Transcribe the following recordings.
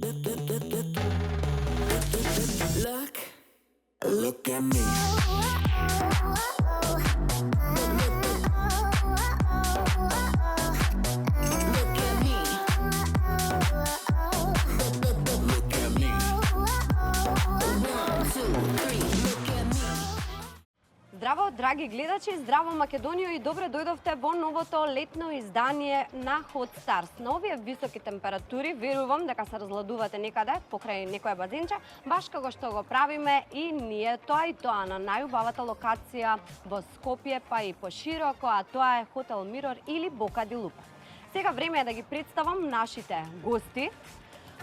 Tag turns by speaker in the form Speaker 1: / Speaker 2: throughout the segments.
Speaker 1: Look at me.
Speaker 2: Здраво, драги гледачи, здраво Македонија и добре дојдовте во новото летно издание на Hot Stars. На овие високи температури верувам дека се разладувате некаде покрај некоја базенче, баш како што го правиме и ние тоа и тоа на најубавата локација во Скопје, па и пошироко, а тоа е Хотел Мирор или Бока ди Лупа. Сега време е да ги представам нашите гости.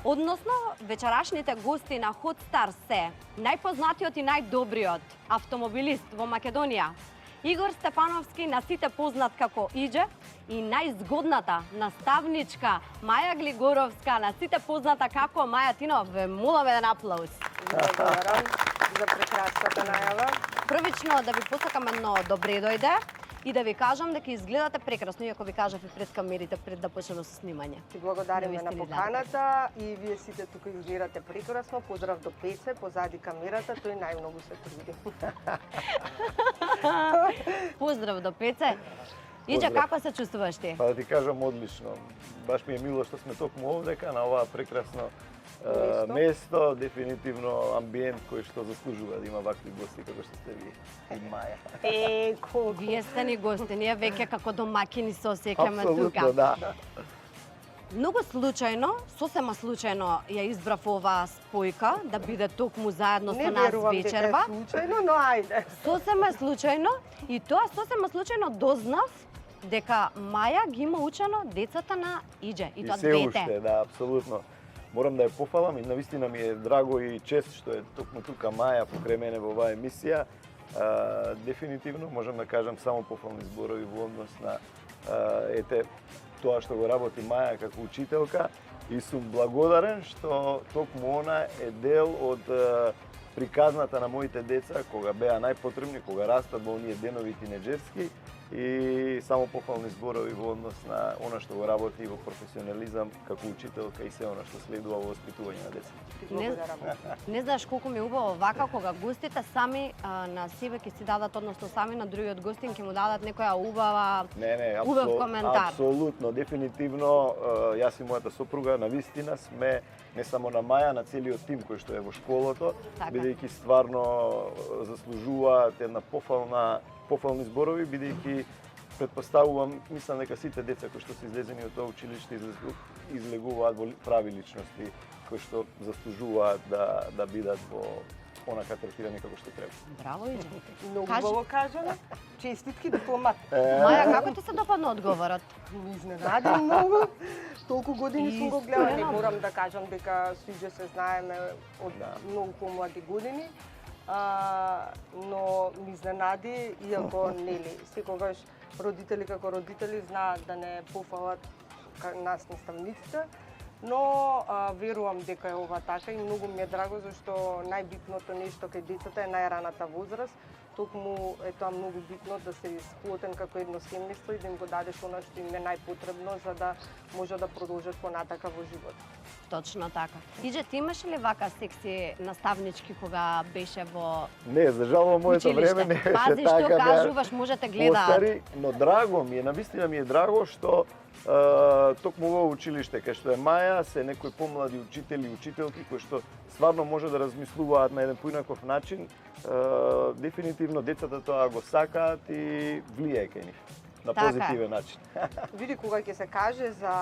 Speaker 2: Односно, вечерашните гости на Hot Stars се најпознатиот и најдобриот автомобилист во Македонија, Игор Степановски, на сите познат како Иџе, и најзгодната наставничка Маја Глигоровска, на сите позната како Маја. Тино, ве молам еден аплауз.
Speaker 3: Благодарам за прекрасната најава.
Speaker 2: Првично да ви посакам едно добре дојде и да ви кажам дека изгледате прекрасно, иако ви кажав и пред камерите пред да почнеме со снимање.
Speaker 3: Ти благодариме
Speaker 2: Да ви
Speaker 3: на
Speaker 2: сте ни
Speaker 3: поканата и вие сите тука изгледате прекрасно. Поздрав до Пеце, позади камерата, тој најмногу се труди.
Speaker 2: Поздрав до Пеце. Иџе,
Speaker 4: Поздрав.
Speaker 2: како се чувствуваш ти?
Speaker 4: Па да ти кажам одлично. Баш ми е мило што сме токму овдека на оваа прекрасно место, дефинитивно амбиент кој што заслужува да има вакви гости како што сте вие и Маја.
Speaker 3: Колку.
Speaker 2: Вие сте ни гости, ние веќе како домакини се осеќаме тука.
Speaker 4: Апсолутно, да.
Speaker 2: Многу случајно, сосема случајно ја избрав оваа спојка да биде токму заедно со
Speaker 3: Не
Speaker 2: нас
Speaker 3: верувам дека е
Speaker 2: вечерва.
Speaker 3: случајно, но ајде.
Speaker 2: Сосема случајно и тоа сосема случајно дознав дека Маја ги има учено децата на Иџе и тоа
Speaker 4: се
Speaker 2: двете.
Speaker 4: уште, да, апсолутно. Морам да ја пофалам и навистина ми е драго и чест што е токму тука Маја покрај мене во оваа емисија. Дефинитивно можам да кажам само пофални зборови во однос на ете тоа што го работи Маја како учителка и сум благодарен што токму она е дел од приказната на моите деца кога беа најпотребни, кога растат во оние денови тинеџерски, и само похвални зборови во однос на она што го работи во професионализам како учителка и се она што следува во воспитување на деца.
Speaker 2: Не, не знаеш колку ми е убаво вака кога гостите сами на себе ќе си дадат, односно сами на другиот гостин ќе му дадат некоја убава убав коментар.
Speaker 4: Апсолутно, дефинитивно, јас и мојата сопруга навистина сме не само на Маја, на целиот тим кој што е во школото,
Speaker 2: Така.
Speaker 4: бидејќи стварно заслужуваат една пофални зборови, бидејќи претпоставувам, мислам дека сите деца кои што се излезени од тоа училиште излегуваат во прави личности кои што заслужуваат да бидат во онака третирани како што треба.
Speaker 2: Браво, Иџе.
Speaker 3: Многу
Speaker 2: Кажи.
Speaker 3: убаво кажано. Честитки дипломат.
Speaker 2: Маја, како ти се допадна одговорот?
Speaker 3: Ми изненади многу. Толку години сум го гледала, не
Speaker 2: Искрено.
Speaker 3: морам да кажам дека свиѓа се знаеме од многу помлади години. Но ми изненади, иако нели секогаш родители како родители знаат да не пофалат нас наставниците, но верувам дека е ова така и многу ми е драго зашто најбитното нешто кај децата е најраната возраст. Токму е тоа многу битно да се сплотен како едно семејство и да им го дадеш она што им е најпотребно за да може да продолжат понатака во живот.
Speaker 2: Точно така. Иџе, ти имаш ли вака секси наставнички кога беше во
Speaker 4: Не, за жал во моето
Speaker 2: училиште?
Speaker 4: време не беше
Speaker 2: Пази
Speaker 4: така.
Speaker 2: што
Speaker 4: беа
Speaker 2: кажуваш, можете гледаат.
Speaker 4: постари, но драго ми е, навистина ми е драго што токму во училиште кај што е Маја се некои помлади учители и учителки кои што стварно може да размислуваат на еден поинаков начин. Дефинитивно децата тоа го сакаат и влијае кај нив на
Speaker 2: Така е.
Speaker 4: позитивен начин.
Speaker 3: Види кога ќе се каже за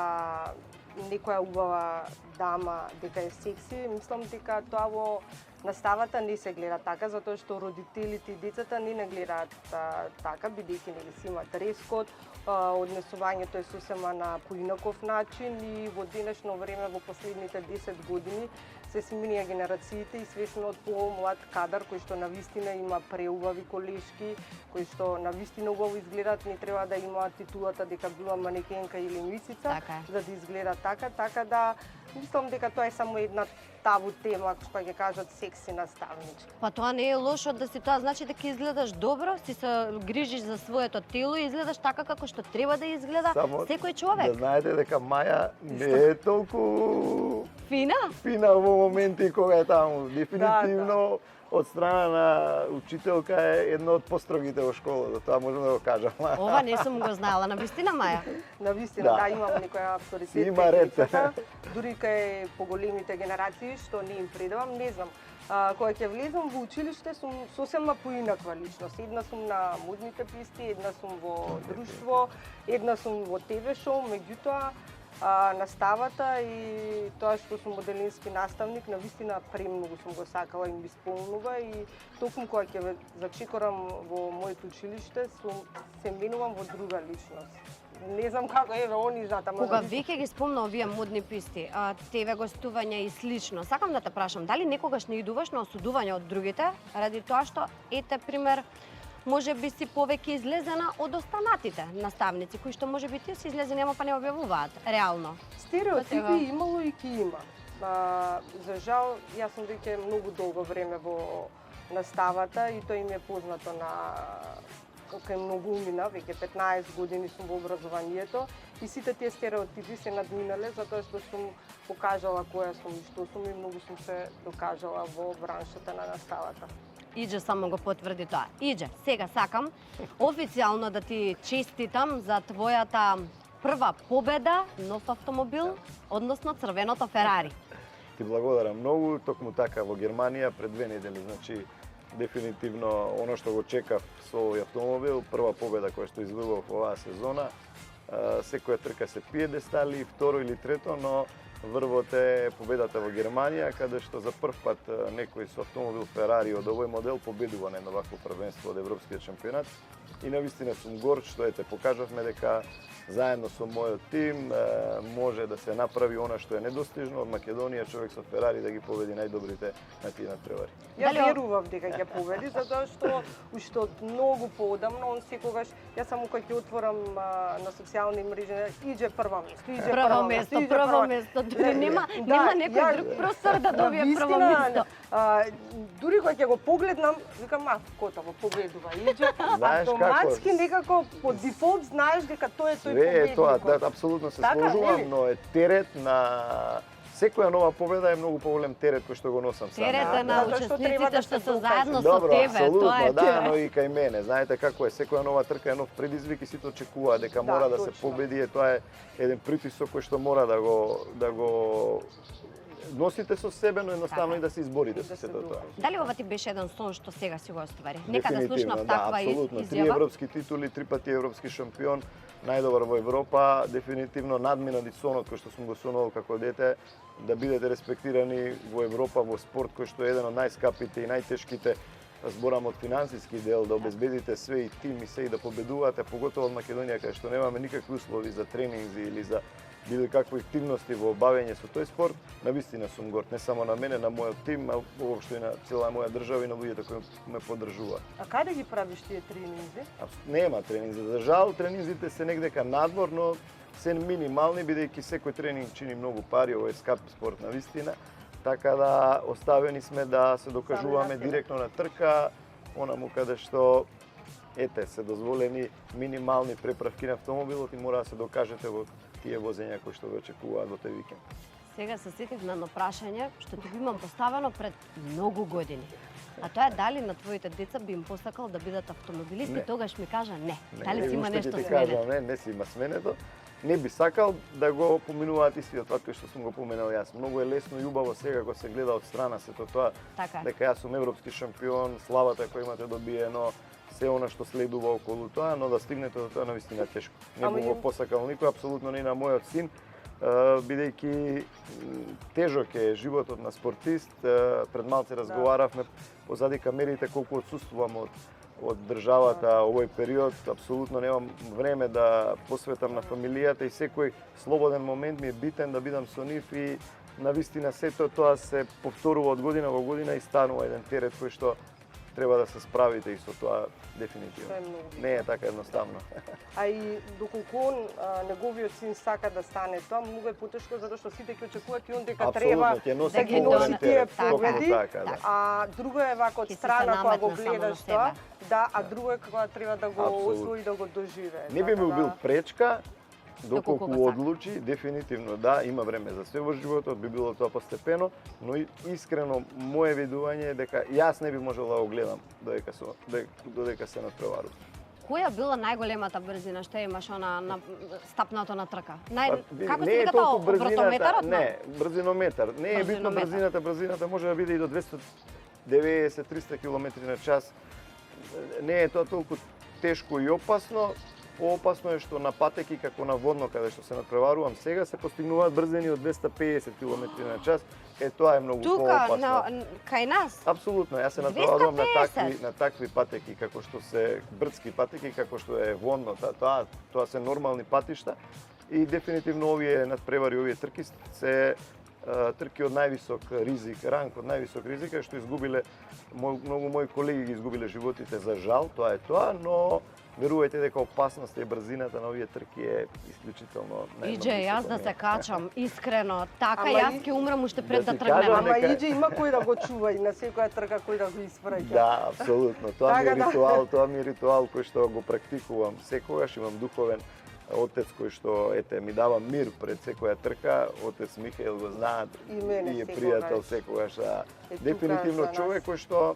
Speaker 3: некоја убава дама дека е секси, мислам дека тоа во наставата не се гледа така, затоа што родителите и децата не гледаат така, бидејќи нели си има дрес-код, однесувањето е сосема на поинаков начин и во денешно време во последните 10 години се сменија генерациите и свесно од помлад кадар кој што навистина има преубави колешки, кои што навистина убаво изгледаат, не треба да имаат титулата дека била манекенка или мисица,
Speaker 2: Така е.
Speaker 3: за да изгледа така да мислам дека тоа е само една табу тема што ќе кажат секси наставничка.
Speaker 2: Па тоа не е лошо да си тоа, значи дека изгледаш добро, си се грижиш за своето тело и изгледаш така како што треба да изгледа секој човек.
Speaker 4: Да знаете дека Маја не е толку
Speaker 2: Фина?
Speaker 4: фина во моменти кога е таму. Дефинитивно од страна на учителка е едно од построгите во школата, тоа можам да го кажам.
Speaker 2: Ова не сум го знаела, на вистина, Маја.
Speaker 3: На вистина,
Speaker 4: Да.
Speaker 3: да, имам некоја авторитет.
Speaker 4: Има ред.
Speaker 3: Дури кај поголемите генерации, што не им предавам, не знам. Кога ќе влезам во училиште, сум сосема поинаква личност. Една сум на модните писти, една сум во друштво, една сум во ТВ шоу, меѓутоа наставата и тоа што сум моделински наставник, на вистина премногу сум го сакала и ми исполнува и токму кога ќе ве зачекорам во моето училиште, се менувам во друга личност. Не знам како е они знаат, ама
Speaker 2: Кога веќе ги спомна овие модни писти, ТВ гостувања и слично, сакам да те прашам, дали некогаш не идуваш на осудување од другите, ради тоа што, ете, пример, може би си повеќе излезена од останатите наставници, кои што може би тие си излезени, ама па не објавуваат, реално.
Speaker 3: стереотипи имало и ки има. За жал, јас сум веќе многу долго време во наставата и тоа им е познато на кај многу умина, веќе 15 години сум во образованието и сите тие стереотипи се надминале затоа што сум покажала која сум и што сум и многу сум се докажала во браншата на наставата.
Speaker 2: Иđe само го потврди тоа. Иđe, сега сакам официјално да ти честитам за твојата прва победа, нов автомобил, односно црвеното Ферари.
Speaker 4: Ти благодарам многу, токму така во Германија пред 2 недели, значи дефинитивно оно што го чекав со овој автомобил, прва победа која што извојував оваа сезона. Секоја трка се пиедестали, второ или трето, но врвот е победата во Германија, каде што за прв пат некој со автомобил Ферари од овој модел победува на едно вакво првенство од Европскиот шампионат. И навистина сум горд што ете покажавме дека заедно со мојот тим може да се направи она што е недостижно од Македонија, човек со Ферари да ги победи најдобрите на тие надпревари.
Speaker 3: Ја верував дека ќе победи, затоа што уште од многу поодамна, он секогаш, јас само кога ќе отворам на социјални мрежи, иđe прво место, иđe
Speaker 2: Прво место, дури нема некој друг простор да добие прво место.
Speaker 3: Дури кога ќе го погледнам, викам, готово, победува, иđe, автоматски некако по дефолт знаеш дека тој е тој победник.
Speaker 4: Тоа, да, апсолутно се сложувам, но е терет на секоја нова победа е многу поголем терет кој што го носам сам.
Speaker 2: Терета на учесниците што се заедно со
Speaker 4: Добро,
Speaker 2: тебе, тоа е
Speaker 4: апсолутно, да,
Speaker 2: терет.
Speaker 4: но и кај мене. Знаете како е, секоја нова трка е нов предизвик и сите очекуваат дека мора да се победи, тоа е еден притисок кој што мора да го носите со себе, но едноставно и да се изборите со сето тоа.
Speaker 2: Дали ова ти беше еден сон што сега си го оствари? Нека да слушнав таква
Speaker 4: апсолутно. 3
Speaker 2: изјава.
Speaker 4: европски титули, 3 пати европски шампион, најдобар во Европа, дефинитивно надмина сонот кој што сум го сонувал како дете, да бидете респектирани во Европа во спорт кој што е еден од најскапите и најтешките, зборам од финансиски дел, да обезбедите све и тим и се и да победувате, поготово од Македонија кај што немаме никакви услови за тренинзи или за било какви активности во бавење со тој спорт, навистина сум горд, не само на мене, на мојот тим, а воопшто и на цела моја држава и на луѓето кои ме поддржуваат.
Speaker 3: А каде ги правиш тие тренинзи?
Speaker 4: Нема тренинзи. За жал, тренинзите се негдека надвор, но се минимални, бидејќи секој тренинг чини многу пари, ова е скап спорт на вистина. Така да оставени сме да се докажуваме директно на трка, онаму каде што се дозволени минимални преправки на автомобилот и мора да се докажете во тие возења кои што ве очекуваат во тој викенд.
Speaker 2: Сега се сетив на едно прашање што ти го имам поставено пред многу години. А тоа е дали на твоите деца би им посакал да бидат автомобилисти,
Speaker 4: Не.
Speaker 2: тогаш ми кажа не. Дали си има нешто
Speaker 4: ти
Speaker 2: сменето?
Speaker 4: кажам, не си има сменето. Не би сакал да го поминуваат истиот пат кој што сум го поменал јас. Многу е лесно и убаво сега кога се гледа од страна сето тоа,
Speaker 2: Така.
Speaker 4: дека јас сум европски шампион, славата која имате добиено, се она што следува околу тоа, но да стигнете до тоа навистина тешко. Не би го посакал никој, апсолутно не на мојот син, бидејќи тежок е животот на спортист. Пред малце разговаравме позади камерите колку отсуствувам од државата овој период, апсолутно немам време да посветам на фамилијата и секој слободен момент ми е битен да бидам со нив и навистина сето тоа се повторува од година во година и станува еден терет кој што треба да се справите и со тоа дефинитивно.
Speaker 3: Тоа е многу битно.
Speaker 4: Не е така едноставно.
Speaker 3: А и доколку он, неговиот син сака да стане тоа, многу е потешко затоа што сите ќе очекуваат и он дека треба
Speaker 4: Апсолутно, ќе носи
Speaker 3: да ги носи
Speaker 4: повеќе
Speaker 3: тие
Speaker 4: терет, точно
Speaker 3: победи,
Speaker 4: така, да.
Speaker 3: а друго е вака од
Speaker 2: Ќе си се
Speaker 3: страна кога го
Speaker 2: наметна само на
Speaker 3: гледаш
Speaker 2: себе.
Speaker 3: тоа, да, а друго е кога треба да го
Speaker 4: Апсолутно.
Speaker 3: освои да го доживее.
Speaker 4: Не би
Speaker 3: Така
Speaker 4: му бил
Speaker 3: да,
Speaker 4: пречка,
Speaker 2: Доколку
Speaker 4: доколку
Speaker 2: го сака.
Speaker 4: одлучи, дефинитивно да, има време за се во животот, би било тоа постепено, но и искрено моje видување е дека јас не би можел да го гледам додека се натпреварува.
Speaker 2: Која била најголемата брзина што имаш на стапното на трка? Како
Speaker 4: не
Speaker 2: се
Speaker 4: е
Speaker 2: вика
Speaker 4: толку
Speaker 2: тоа, обратометарот?
Speaker 4: не, брзинометар. Не е битно
Speaker 2: Брзинометар.
Speaker 4: брзината може да биде и до 290-300 км на час. Не е тоа толку тешко и опасно. Поопасно е што на патеки како на водно каде што се натпреварувам сега се постигнуваат брзини од 250 км на час. Тоа е многу
Speaker 2: Тука,
Speaker 4: поопасно.
Speaker 2: кај нас?
Speaker 4: Апсолутно, јас се натпреварувам на
Speaker 2: 250?
Speaker 4: такви патеки како што се брдски патеки, како што е водно, тоа се нормални патишта и дефинитивно овие натпревари, овие трки се трки од највисок ризик, ранг од највисок ризик, што изгубиле многу мои колеги ги изгубиле животите за жал, тоа е тоа, но верувајте дека опасноста и брзината на овие трки е исклучително
Speaker 2: Иđe, јас да се качам, искрено. Така
Speaker 3: Ама
Speaker 2: јас
Speaker 3: и-
Speaker 2: ќе умрам уште пред
Speaker 4: Да
Speaker 2: да
Speaker 4: ти
Speaker 2: тргнем.
Speaker 4: кажам,
Speaker 3: Ама
Speaker 4: дека-
Speaker 3: иđe има кој да го чува и на секоја трка кој да го испраќа.
Speaker 4: Да, апсолутно. Тоа ми е
Speaker 3: Така да.
Speaker 4: ритуал, тоа ми е ритуал кој што го практикувам секогаш. Имам духовен отец кој што ми дава мир пред секоја трка. Отец Михаил го знаат
Speaker 3: И мене
Speaker 4: и е
Speaker 3: секогаш.
Speaker 4: пријател секогаш.
Speaker 3: Е тука
Speaker 4: Дефинитивно
Speaker 3: за нас.
Speaker 4: човек кој што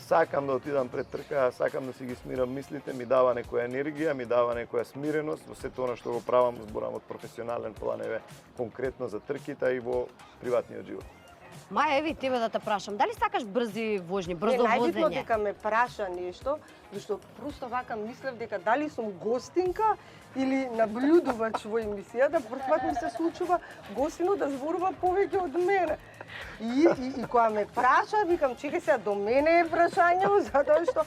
Speaker 4: сакам да отидам пред трка, сакам да си ги смирам мислите, ми дава некоја енергија, ми дава некоја смиреност во сето она што го правам, зборам од професионален план, еве конкретно за трките и во приватниот живот.
Speaker 2: Маја, еви тебе да те прашам, дали сакаш брзи вожњи, брзо
Speaker 3: најбитно
Speaker 2: возење?
Speaker 3: дека ме праша нешто, зашто просто вака мислев дека дали сум гостинка или наблюдувач во емисијата, прв пат ми се случува гостинот да зборува повеќе од мене. И кога ме праша, викам, чекај сега, до мене е прашањето, затоа што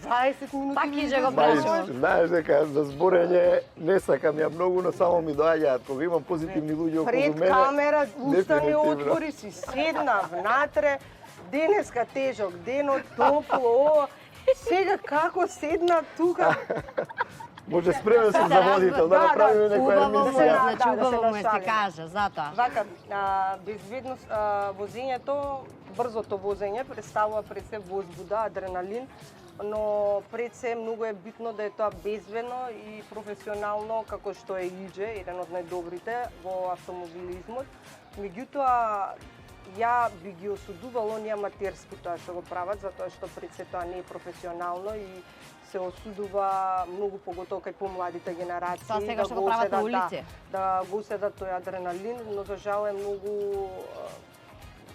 Speaker 3: 20 минути...
Speaker 2: Пак
Speaker 3: ми
Speaker 2: иже го
Speaker 3: зборуваш.
Speaker 2: прашувам.
Speaker 4: Знаеш дека за зборење не сакам ја многу, но само ми доаѓаат кога имам позитивни луѓе околу мене.
Speaker 3: Пред камера, уста не
Speaker 4: дефинитивно.
Speaker 3: отвори, си седна внатре, денеска тежок, денот топло, сега како седна тука,
Speaker 4: Може спремен сум за водител, да
Speaker 3: Да,
Speaker 4: направиме
Speaker 3: да,
Speaker 4: некоја
Speaker 2: Убаво му
Speaker 4: емисија.
Speaker 2: е, значи
Speaker 3: Да, да се
Speaker 2: убаво му е, ти
Speaker 3: нашалим.
Speaker 2: кажа, затоа.
Speaker 3: Вака, безбедност, возењето, брзото возење представува пред се возбуда, адреналин, но пред се многу е битно да е тоа безбедно и професионално, како што е Иđe, еден од најдобрите во автомобилизмот. Меѓутоа, ја би ги осудувала оние аматерски тоа што го прават, затоа што пред се тоа не е професионално и се осудува многу поготоа кај помладите генерации.
Speaker 2: Тоа сега што го прават на улици.
Speaker 3: Да го седат тој адреналин, но за жал е многу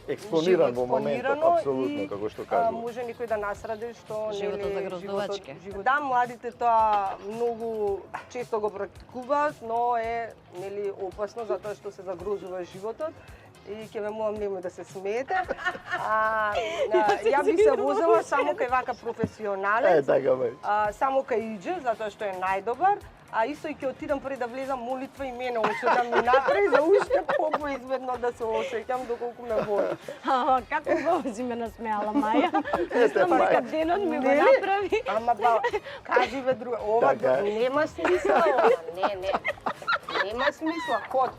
Speaker 4: Експониран во моментот,
Speaker 3: експонирано
Speaker 4: апсолутно,
Speaker 3: и,
Speaker 4: како што кажува.
Speaker 3: може некој да насради што
Speaker 2: Животот
Speaker 3: нели
Speaker 2: загрозувачки.
Speaker 3: Да, младите тоа многу често го практикуваат, но е нели опасно затоа што се загрозува животот. И ќе ме молам немој да се смеете. Ја би се возела само кај вака професионалец.
Speaker 4: Така бе.
Speaker 3: Само кај Иđe, затоа што е најдобар. А исто и ќе отидам пред да влезам молитва и мене уште да ми направи за уште поизбедно да се осеќам доколку ме води.
Speaker 2: Како убаво си ме насмеала, Маја.
Speaker 4: Ете,
Speaker 2: Мислам дека
Speaker 4: Маја.
Speaker 2: денот ми го
Speaker 3: Нели?
Speaker 2: направи.
Speaker 3: Ама ба, кажи ве друго, ова
Speaker 4: Така е.
Speaker 3: нема смисла ова, не. Нема смисла, ход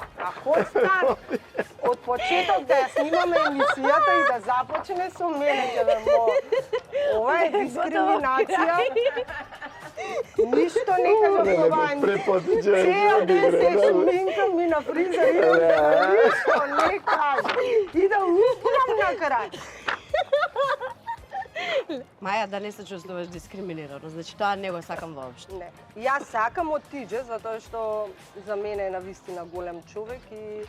Speaker 3: стан. Од почеток да ја снимаме емисијата и да започне со мене, ќе ве молам. Ова е дискриминација. Ништо не кажам
Speaker 4: Не,
Speaker 3: ова.
Speaker 4: препотичен
Speaker 3: Цел ден се
Speaker 4: да.
Speaker 3: шминкам и на фризер идам, ништо не кажам. И да успрам на крај.
Speaker 2: Маја, да не се чувствуваш дискриминирано, значи тоа не го сакам воопшто.
Speaker 3: Не. Јас сакам од Иđe, затоа што за мене е навистина голем човек и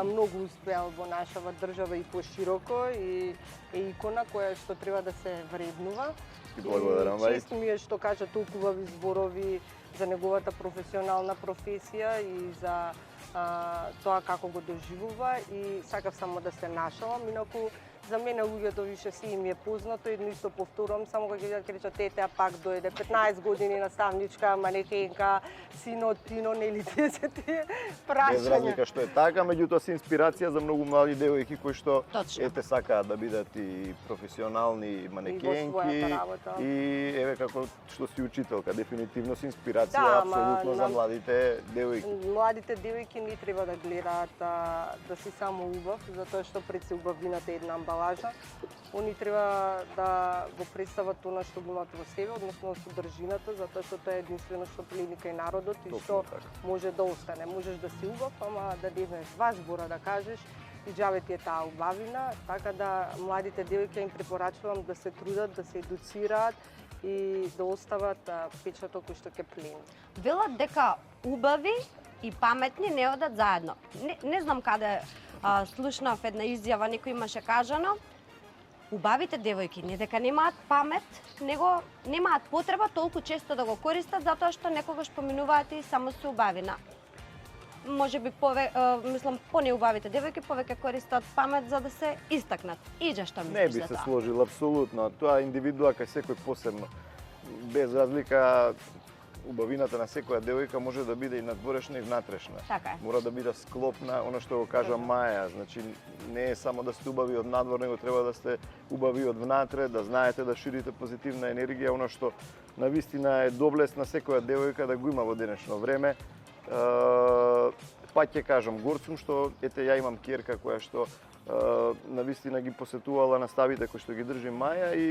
Speaker 3: многу успеал во нашава држава и пошироко и е икона која што треба да се вреднува.
Speaker 4: Ти благодарам, Маја.
Speaker 3: Чест ми е што кажа толку убави зборови за неговата професионална професија и за тоа како го доживува и сакав само да се нашалам, инаку За мене луѓето више си им е познато, едно исто повторувам, само кога ќе речат тете, пак дојде 15 години наставничка, манекенка, сино, тино, нели се тие
Speaker 4: Без
Speaker 3: прашања.
Speaker 4: разлика што е така, меѓутоа се инспирација за многу млади девојки кои што
Speaker 2: Точно.
Speaker 4: ете сакаат да бидат и професионални манекенки
Speaker 3: својата работа.
Speaker 4: и еве како што си учителка, дефинитивно се инспирација
Speaker 3: Да, ама
Speaker 4: апсолутно за
Speaker 3: на-
Speaker 4: младите девојки.
Speaker 3: Младите девојки не треба да гледаат да си само убав, затоа што пред се убавината е една амбалажа. Они треба да го представат она што го имат во себе, односно содржината, затоа што тоа е единствено што плени кај народот и
Speaker 4: Точно
Speaker 3: што
Speaker 4: така.
Speaker 3: може да остане. Можеш да си убав, ама да не знаеш два збора да кажеш и џабе ти е таа убавина, така да младите девојки им препорачувам да се трудат, да се едуцираат и да остават печаток кој што ќе плени.
Speaker 2: Велат дека убави и паметни не одат заедно. Не знам каде слушнав една изјава, некој имаше кажано, убавите девојки не дека немаат памет, него немаат потреба толку често да го користат, затоа што некогаш поминуваат и само се убавина. Може би мислам, понеубавите девојки повеќе користат памет за да се истакнат. Иđе што
Speaker 4: Не
Speaker 2: мислиш
Speaker 4: би
Speaker 2: за
Speaker 4: се
Speaker 2: тоа?
Speaker 4: сложил апсолутно. Тоа е индивидуа кај секој посебно. Без разлика, убавината на секоја девојка може да биде и надворешна и внатрешна.
Speaker 2: Така е.
Speaker 4: Мора да биде склопна, она што го кажа Маја, значи не е само да сте убави од надвор, него треба да сте убави од внатре, да знаете да ширите позитивна енергија, она што навистина е доблест на секоја девојка да го има во денешно време. Пак ќе кажам, горд сум што ете ја имам ќерка која што навистина ги посетувала наставите кои што ги држи Маја и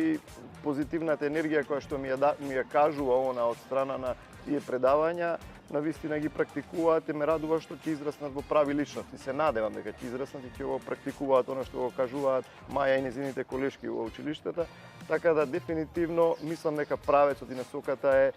Speaker 4: позитивната енергија која што ми ја кажува она од страна на тие предавања, навистина ги практикуваат и ме радува што ќе израснат во прави личности. Се надевам дека ќе израснат и ќе го практикуваат она што го кажуваат Маја и незините колешки во училиштата, така да дефинитивно мислам дека правецот и насоката е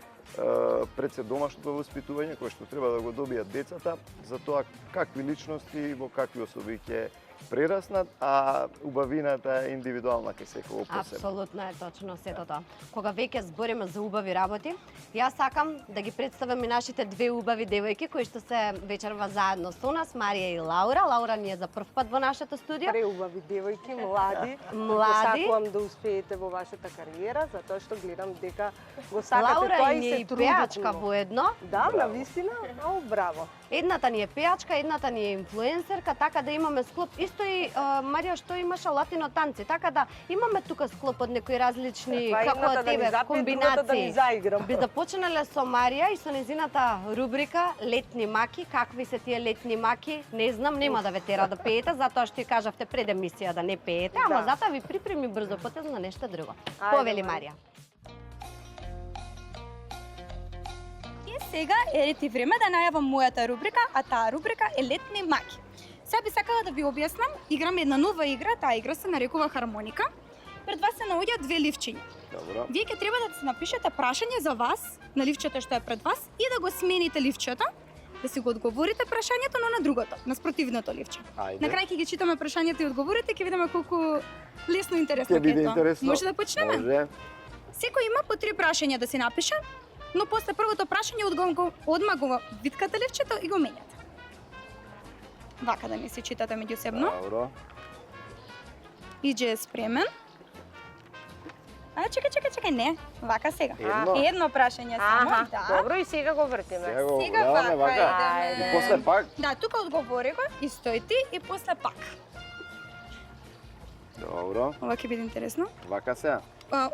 Speaker 4: пред се домашното воспитување кое што треба да го добијат децата за тоа какви личности во какви особи ќе прераснат, а убавината е индивидуална кај секој посебно.
Speaker 2: Апсолутно е точно сето тоа. Кога веќе збориме за убави работи, јас сакам да ги представам и нашите две убави девојки кои што се вечерва заедно со нас, Марија и Лаура. Лаура ни е за прв пат во нашето студио.
Speaker 3: Преубави девојки, млади.
Speaker 2: Млади.
Speaker 3: Сакувам да успеете во вашата кариера, затоа што гледам дека го сакате
Speaker 2: Лаура
Speaker 3: тоа
Speaker 2: и
Speaker 3: и
Speaker 2: ни
Speaker 3: се
Speaker 2: е и
Speaker 3: трудите
Speaker 2: пеачка
Speaker 3: многу.
Speaker 2: воедно.
Speaker 3: Да, навистина, ау, браво.
Speaker 2: Едната ни е пеачка, едната ни е инфлуенсерка, така да имаме склоп. Исто и Марија што имаше латино танци, така да имаме тука склоп од некои различни
Speaker 3: Па
Speaker 2: како
Speaker 3: едната
Speaker 2: од
Speaker 3: да ни
Speaker 2: тебе
Speaker 3: запие, другата да ни
Speaker 2: комбинации.
Speaker 3: заиграм.
Speaker 2: Би започнале со Марија и со незината рубрика Летни маки. Какви се тие летни маки? Не знам, нема да ве тера да пеете, затоа што ти кажавте пред емисија да не пеете, ама
Speaker 3: Да.
Speaker 2: затоа ви припреми брзо потезно нешто друго.
Speaker 3: Ајде,
Speaker 2: Повели
Speaker 3: Марија.
Speaker 2: Марија.
Speaker 5: И сега е ти време да најавам мојата рубрика, а таа рубрика е Летни маки. Сега би сакала да ви објаснам, играм една нова игра, таа игра се нарекува хармоника. Пред вас се наоѓаат две ливчиња.
Speaker 4: Добро.
Speaker 5: Вие ќе треба да се напишете прашање за вас на ливчето што е пред вас и да го смените ливчето, да си го одговорите прашањето, но на другото, на спротивното ливче. На
Speaker 4: Ајде.
Speaker 5: крај ќе ги читаме прашањата и одговорите, ќе видиме колку лесно и интересно
Speaker 4: Ќе биде
Speaker 5: е тоа.
Speaker 4: интересно.
Speaker 5: Може да почнеме?
Speaker 4: Може.
Speaker 5: Секој има по 3 прашања да си напише, но после првото прашање одма го виткате ливчето и го менјате. Вака да не се читате меѓусебно.
Speaker 4: Добро.
Speaker 5: Иđе е спремен. А, чекај, не. Вака сега.
Speaker 4: Едно?
Speaker 5: Едно прашање само,
Speaker 3: Аха,
Speaker 5: да.
Speaker 3: добро и сега го вртиме.
Speaker 4: Сега го
Speaker 5: Сега
Speaker 4: даваме
Speaker 5: вака
Speaker 4: вака.
Speaker 5: идеме.
Speaker 4: И после пак.
Speaker 5: Да, тука одговори го и стои ти и после пак.
Speaker 4: Добро.
Speaker 5: Ова ќе биде интересно.
Speaker 4: Вака сега.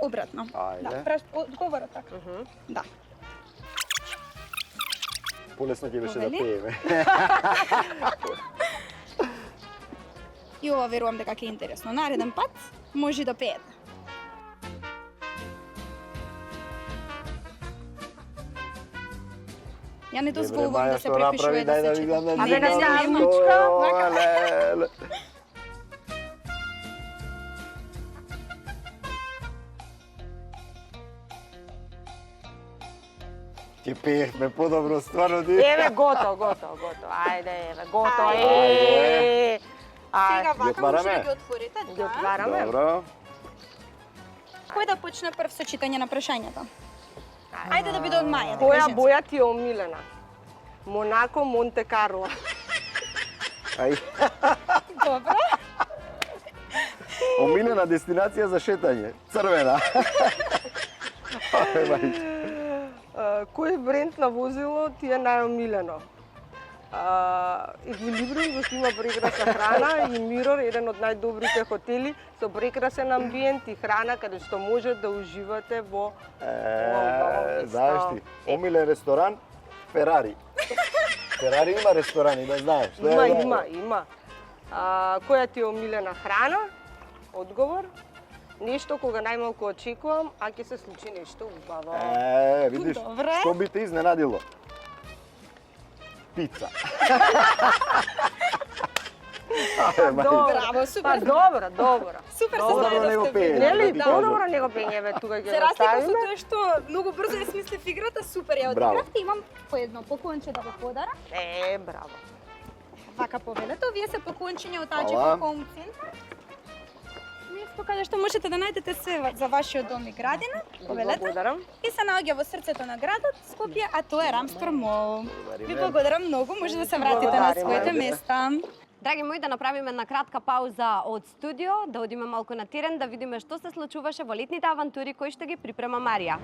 Speaker 5: Обратно.
Speaker 4: Ајде.
Speaker 5: Да, одговора така. Да.
Speaker 4: Полесно ќе беше да
Speaker 5: Повели?
Speaker 4: пееме.
Speaker 5: И ова верувам дека ќе е интересно. Нареден пат може да пеете. Ја не дозволувам да се препишува и да се чита.
Speaker 3: Абе,
Speaker 5: Не,
Speaker 3: наставничка,
Speaker 5: вака.
Speaker 4: Ќе пеевме подобро, стварно ти.
Speaker 3: Еве, готово. Ајде, еве, готово.
Speaker 5: Ајде. Сега
Speaker 3: Ајде,
Speaker 5: вака може
Speaker 4: отвараме?
Speaker 5: да ги отворите.
Speaker 3: ги
Speaker 5: Да.
Speaker 3: отвараме.
Speaker 4: Добро.
Speaker 5: Кој да почне прв со читање на прашањата? Ајде да биде од Маја. да
Speaker 3: Која
Speaker 5: кажете.
Speaker 3: боја ти е омилена? Монако, Монте Карло.
Speaker 4: Ај.
Speaker 5: Добро.
Speaker 4: омилена дестинација за шетање? Црвена.
Speaker 3: Кој бренд на возило ти е најомилено? Еквилибриум, зашто има прекрасна храна, и Мирор, еден од најдобрите хотели со прекрасен амбиент и храна каде што може да уживате во
Speaker 4: знаеш ти, омилен ресторан Ферари. Ферари има ресторани, да знаеш.
Speaker 3: Има. Која ти е омилена храна? Одговор. Нешто кога најмалку очекувам, а ќе се случи нешто убаво.
Speaker 4: Видиш,
Speaker 5: Добре.
Speaker 4: што би те изненадило? Пица.
Speaker 5: Браво, супер.
Speaker 3: Добро.
Speaker 5: Супер се
Speaker 4: Добро
Speaker 5: знаете
Speaker 4: не го
Speaker 5: сте
Speaker 4: пее.
Speaker 5: ви.
Speaker 3: Нели,
Speaker 4: Да.
Speaker 3: подобро не го пењеве, тука ќе
Speaker 5: За
Speaker 3: го
Speaker 5: разлика со
Speaker 3: ставиме.
Speaker 5: тоа што многу брзо ја смислив играта, супер ја
Speaker 4: Браво.
Speaker 5: одигравте. Имам по едно поклонче да го подарам.
Speaker 3: Браво.
Speaker 5: Вака повелето, вие се поклончиња од Аџи
Speaker 4: Фала.
Speaker 5: Хоум Центар. Место каде што можете да најдете се за вашиот дом и градина, повелете.
Speaker 3: Благодарам.
Speaker 5: И се наоѓа во срцето на градот Скопје, а тоа е Рамстор Мол. Ви благодарам многу, може да се вратите на
Speaker 3: Благодариме.
Speaker 5: своите места.
Speaker 2: Драги мои, да направиме една кратка пауза од студио, да одиме малку на терен, да видиме што се случуваше во летните авантури кои што ги припрема Марија.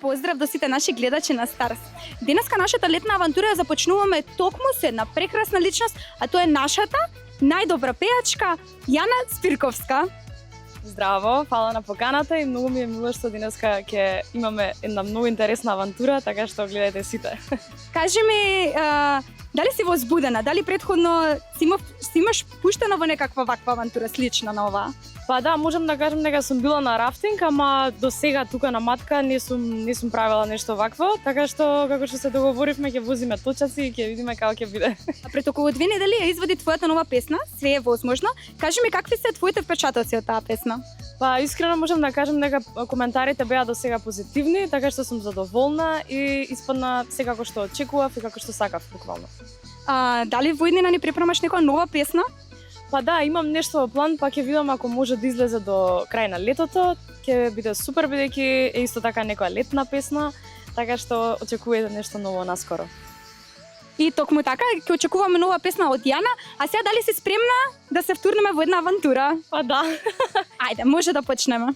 Speaker 5: Поздрав до сите наши гледачи на Старс. Денеска нашата летна авантура ја започнуваме токму со една прекрасна личност, а тоа е нашата најдобра пејачка Јана Спирковска.
Speaker 6: Здраво, фала на поканата и многу ми е мило што денеска ќе имаме една многу интересна авантура, така што гледајте сите.
Speaker 5: Кажи ми, дали си возбудена, дали претходно си имаш пуштена во некаква ваква авантура слична на оваа?
Speaker 6: Па да, можам да кажам дека сум била на рафтинг, ама до сега тука на Матка не сум правила нешто вакво, така што како што се договоривме ќе возиме точаци и ќе видиме како ќе биде.
Speaker 5: А пред околу 2 недели ја извади твојата нова песна, Све е возможно. Кажи ми какви се твоите впечатоци од таа песна?
Speaker 6: Па искрено можам да кажам дека коментарите беа до сега позитивни, така што сум задоволна и испадна секако што очекував и како што сакав буквално.
Speaker 5: Дали во иднина ни припремаш некоја нова песна?
Speaker 6: Па да, имам нешто во план, па ќе видам ако може да излезе до крај на летото, ќе биде супер бидејќи е исто така некоја летна песна, така што очекувате нешто ново наскоро.
Speaker 5: И токму така, ќе очекуваме нова песна од Јана, а сега дали си спремна да се втурнеме во една авантура?
Speaker 6: Па да.
Speaker 5: Ајде, може да почнеме.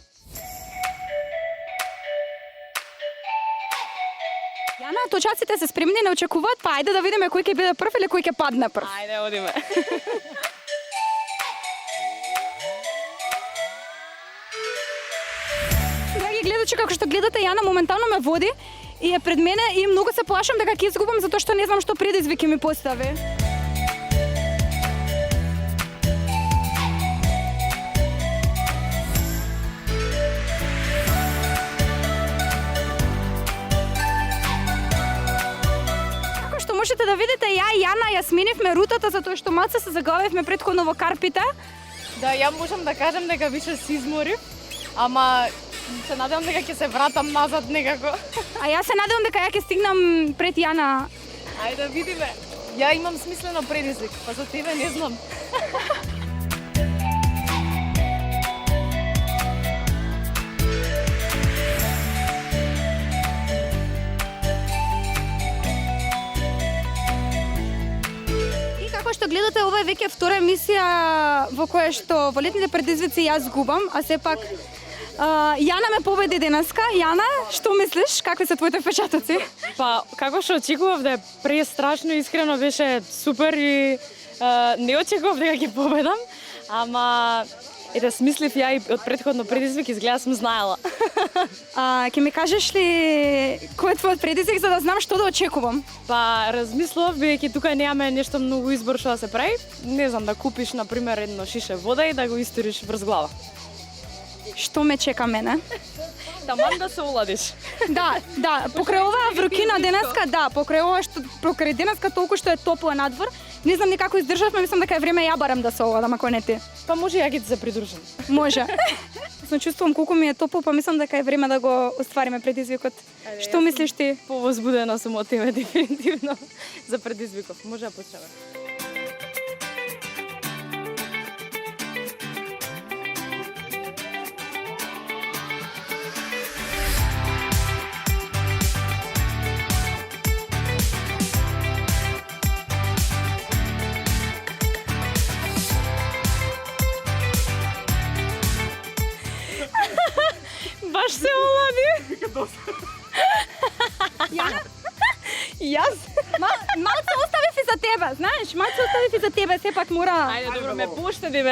Speaker 5: Јана, точаците се спремни, не очекуваат, па ајде да видиме кој ќе биде прв или кој ќе падне прв.
Speaker 6: Ајде, одиме.
Speaker 5: Драги гледачи, како што гледате, Јана моментално ме води и е пред мене и многу се плашам дека ќе изгубам затоа што не знам што предизвик ќе ми постави. Како што можете да видите, ја и Јана ја сменивме рутата затоа што малце се заглавивме претходно во Карпите.
Speaker 6: Да, ја можам да кажам дека више се изморив, ама се надевам дека ќе се вратам назад некако.
Speaker 5: А јас се надевам дека ја ќе стигнам пред Јана.
Speaker 6: Ајде да видиме. Ја имам смислено предизвик, па за тебе не знам.
Speaker 5: И како што гледате, ова е веќе втора емисија во која што во летните предизвици јас губам, а сепак Јана ме победи денеска. Јана, што мислиш? Какви се твоите впечатоци?
Speaker 6: Па, како што очекував да е престрашно, искрено беше супер и не очекував дека ќе победам, ама ете смислив ја и од претходно предизвик изгледа сум знаела.
Speaker 5: Ќе ми кажеш ли кој е твојот предизвик за да знам што да очекувам?
Speaker 6: Па, размислував, бидејќи тука немаме нешто многу избор што да се прави. Не знам, да купиш, например, едно шише вода и да го историш врз глава.
Speaker 5: Што ме чека мене?
Speaker 6: Таман да се уладиш.
Speaker 5: Да, покрај оваа врукина денеска, покрај денеска толку што е топло надвор, не знам никако издржавме, мислам дека е време ја барам да се оладам, ако не ти.
Speaker 6: Па може ја ќе ти се придружам.
Speaker 5: Може. Се чувствувам колку ми е топло, па мислам дека е време да го оствариме предизвикот. Што мислиш ти?
Speaker 6: Повозбудена сум од тебе дефинитивно за предизвиков. Може да почнеме.
Speaker 5: Јас? Малце оставив и за тебе, знаеш, малце оставив и за тебе, сепак мора...
Speaker 6: Ајде, добро, ме пуштади.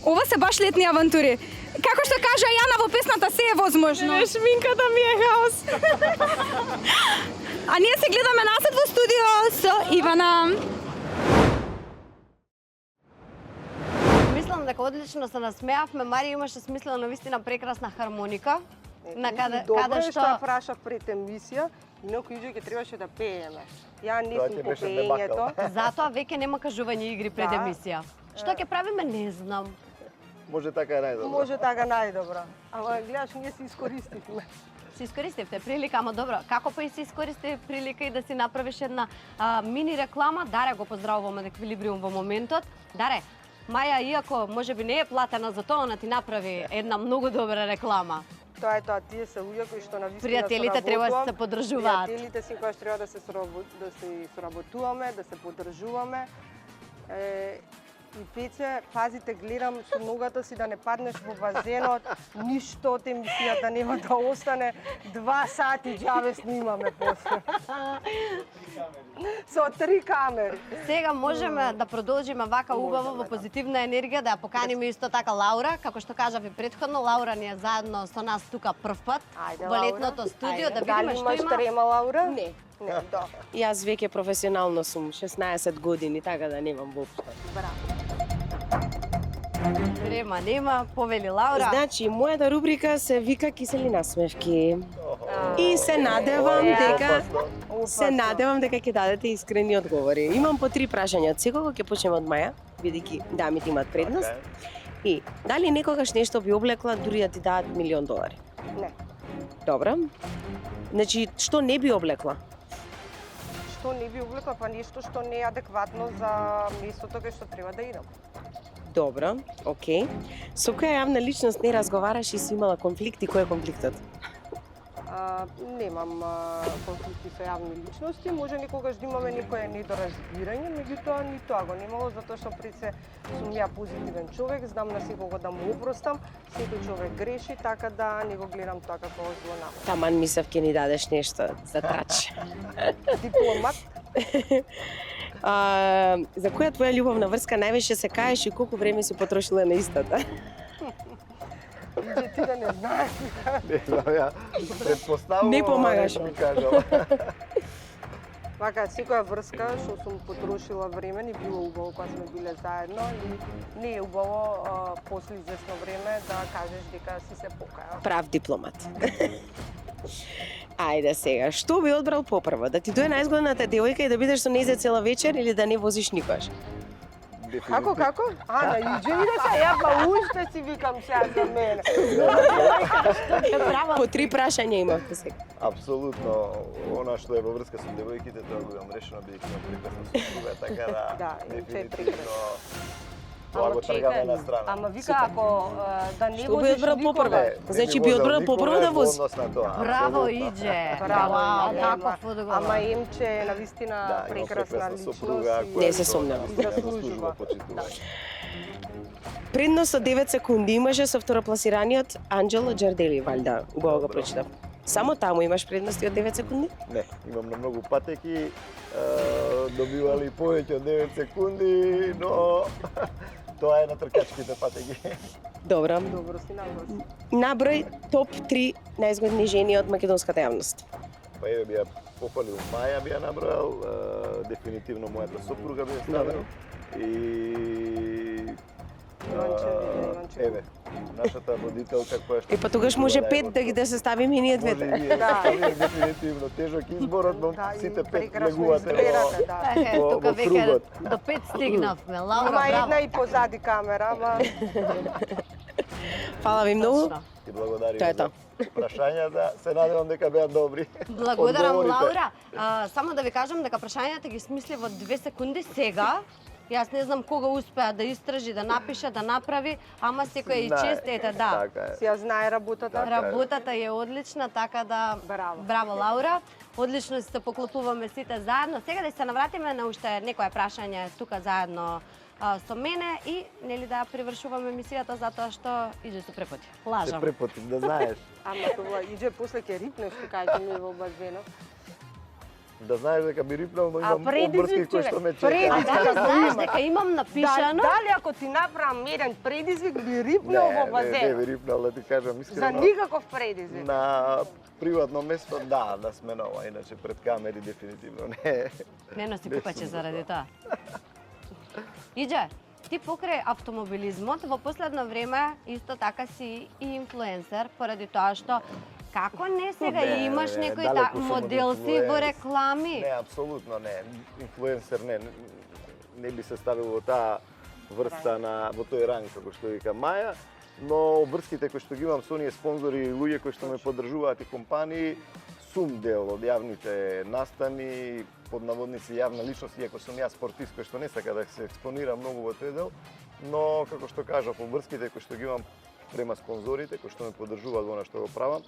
Speaker 5: Ова се баш летни авантури. Како што кажа Јана во песната, се е возможно.
Speaker 6: Шминката ми е хаос.
Speaker 5: А ние се гледаме насед во студио со Ивана.
Speaker 2: Мислам дека одлично се насмеавме, Марија имаше смислено навистина прекрасна хармоника. На каде
Speaker 3: Добро е
Speaker 2: што
Speaker 3: што ја прашав пред емисија, инаку иđe ќе требаше да пееме. Ја не
Speaker 4: Тоа
Speaker 3: сум
Speaker 4: ќе
Speaker 3: по
Speaker 4: беше
Speaker 3: пеењето.
Speaker 2: затоа веќе нема кажување игри пред
Speaker 3: Да.
Speaker 2: емисија. Што ќе правиме, не знам.
Speaker 4: Може така е најдобро.
Speaker 3: Може така најдобро. Ама гледаш, ние се искористивме.
Speaker 2: Си искористивте прилика, ама добро, како па и си искористи прилика и да си направиш една мини реклама? Даре, го поздравуваме на Еквилибриум во моментот. Даре, Маја, иако можеби не е платена за тоа, она ти направи една многу добра реклама.
Speaker 3: Тоа е тоа, тие се луѓе кои што навистина
Speaker 2: Пријателите треба да се подржуваат.
Speaker 3: Пријателите си кои што треба да се соработуваме, да се поддржуваме. И Пеце, пазите, гледам со ногата си да не паднеш во базенот, ништо од емисијата нема да остане. 2 сати џаве снимаме после. Со 3 камери.
Speaker 2: Сега можеме да продолжиме вака убаво во позитивна енергија, да ја поканиме исто така Лаура, како што кажав и претходно, Лаура ни е заедно со нас тука прв пат
Speaker 3: Ајде,
Speaker 2: во
Speaker 3: Лаура.
Speaker 2: летното студио, да
Speaker 3: Дали
Speaker 2: видиме што
Speaker 3: имаш
Speaker 2: има.
Speaker 3: трема, Лаура?
Speaker 7: Не.
Speaker 3: Не, да.
Speaker 7: Јас веќе професионално сум 16 години, така да немам воопшто.
Speaker 2: Трема нема, повели Лаура.
Speaker 7: Значи, мојата рубрика се вика Кисели насмевки. И се надевам дека ќе дадете искрени одговори. Имам по 3 прашања од секого, ќе почнеме од Маја, бидејќи дамите имаат предност. И дали некогаш нешто би облекла дури да ти дадат $1.000.000?
Speaker 3: Не.
Speaker 7: Добро. Значи, што не би облекла?
Speaker 3: Што не би облекла, па нешто што не е адекватно за местото кај што треба да идам.
Speaker 7: Добро, окей. Со која јавна личност не разговараш и си имала конфликти? Кој е конфликтот?
Speaker 3: Немам конфликти со јавни личности, може некогаш да имаме некое недоразбирање, меѓутоа ни тоа го немало, затоа што пред се сум ја позитивен човек, знам на секого да му опростам, секој човек греши, така да не го гледам тоа како злонамерно.
Speaker 7: Таман мислев ќе ни дадеш нешто за трач.
Speaker 3: Дипломат,
Speaker 7: За која твоја љубовна врска највише се каеш и колку време си потрошила на истата?
Speaker 3: иđe ти да не знаеш.
Speaker 4: Не знам, ја предпоставувам.
Speaker 7: Не помагаш.
Speaker 4: Ми кажала.
Speaker 3: Вака, секоја врска што сум потрошила време ни било убаво кога сме биле заедно и не е убаво после известно време да кажеш дека си се покајал.
Speaker 7: Прав дипломат. Ајде сега, што би одбрал попрво? Да ти дое најзгодната девојка и да бидеш со нејзе цела вечер или да не возиш никогаш?
Speaker 3: Како? На иđe и да се ја уште си викам сега за мене.
Speaker 7: По 3 прашања имавте сега.
Speaker 4: Апсолутно, она што е во врска со девојките, тоа го имам решено, бидејќи имам прекрасна супруга, така да,
Speaker 3: Да, и тоа е
Speaker 4: дефинитивно тоа го тргаме на страна.
Speaker 3: Ама вика, ако да не
Speaker 7: Што би
Speaker 3: возиш
Speaker 7: одбрал
Speaker 3: никога...
Speaker 7: попрво? Значи би одбрал попрво да вози.
Speaker 2: Браво, Иđe.
Speaker 3: Браво,
Speaker 2: Вау,
Speaker 3: Иđe,
Speaker 2: каков одговор.
Speaker 3: Ама Емче е навистина прекрасна личност и
Speaker 7: Не се сумневам.
Speaker 3: заслужува.
Speaker 7: Предност од 9 секунди имаше со второпласираниот Анџело Џардели, валјда, убаво го прочитав. Само таму имаш предности од 9 секунди?
Speaker 4: Не, имам на многу патеки, добивали повеќе од 9 секунди, но тоа е на тркачките патеки.
Speaker 7: Добро.
Speaker 3: Добро си наглас.
Speaker 7: Наброј топ 3 најзгодни жени од македонската јавност.
Speaker 4: Па еве би ја пофалил Маја, би ја набројал, дефинитивно мојата сопруга би ја ставил. И
Speaker 3: Иванче.
Speaker 4: еве, нашата водителка која што...
Speaker 7: Па тогаш може 5 да се ставиме и ние
Speaker 4: Може и
Speaker 7: двете.
Speaker 4: ние да
Speaker 3: Да.
Speaker 4: ставиме дефинитивно тежок изборот, но
Speaker 3: Да, и
Speaker 4: сите 5
Speaker 3: прекрасно
Speaker 4: легувате
Speaker 3: изгледате, да.
Speaker 4: во
Speaker 2: Тука веќе
Speaker 4: кругот.
Speaker 2: до 5 стигнавме. Лаура,
Speaker 3: Има
Speaker 2: браво.
Speaker 3: една и позади камера, ама
Speaker 7: Фала ви многу.
Speaker 2: Точно.
Speaker 4: Ти благодарим
Speaker 7: Тоа е
Speaker 4: за
Speaker 7: тоа.
Speaker 4: прашањата, се надевам дека беа добри.
Speaker 2: Благодарам,
Speaker 4: Одговорите.
Speaker 2: Лаура. Само да ви кажам дека прашањата ги смисли во 2 секунди сега. Јас не знам кога успеа да истражи, да напише, да направи, ама секој е и
Speaker 4: Знае.
Speaker 2: чест, ете, да.
Speaker 4: Така е.
Speaker 3: си ја знае работата.
Speaker 2: Работата е одлична, така да
Speaker 3: Браво.
Speaker 2: Браво, Лаура. Одлично се поклопуваме сите заедно. Сега да се навратиме на уште некое прашање тука заедно со мене и нели да ја привршуваме емисијата затоа што иде се препоти.
Speaker 4: Се
Speaker 2: Лажам.
Speaker 4: препотив, да знаеш.
Speaker 3: Ама тоа иде после ќе рипнеш, што кажете ми во базенот.
Speaker 4: Да знаеш дека би рипнал, но
Speaker 3: А
Speaker 4: имам
Speaker 3: предизвик,
Speaker 4: обврски кои што ме
Speaker 3: човек,
Speaker 4: чекаат.
Speaker 2: А дали знаеш дека имам напишано?
Speaker 3: Дали ако ти направам еден предизвик би рипнал во
Speaker 4: Не
Speaker 3: базенот?
Speaker 4: би рипнал, да ти кажам
Speaker 3: За
Speaker 4: искрено.
Speaker 3: никаков предизвик.
Speaker 4: На приватно место, да сменува, иначе пред камери дефинитивно не.
Speaker 2: Не носи купаче заради тоа. Иđe, ти покрај автомобилизмот во последно време исто така си и инфлуенсер поради тоа што како не сега
Speaker 4: Не,
Speaker 2: имаш
Speaker 4: не,
Speaker 2: некои
Speaker 4: далеку сум од
Speaker 2: моделси во
Speaker 4: инфлуенс.
Speaker 2: реклами.
Speaker 4: Не, апсолутно не. Инфлуенсер не би се ставил во таа врста на во тој ранг како што вика Маја, но врските кои што ги имам со оние спонзори и луѓе кои што ме поддржуваат и компании, сум дел од јавните настани, под наводници јавна личност, иако сум јас спортист кој што не сака да се експонира многу во тој дел, но како што кажав, врските кои што ги имам према спонзорите кои што ме поддржуваат во она што го правам,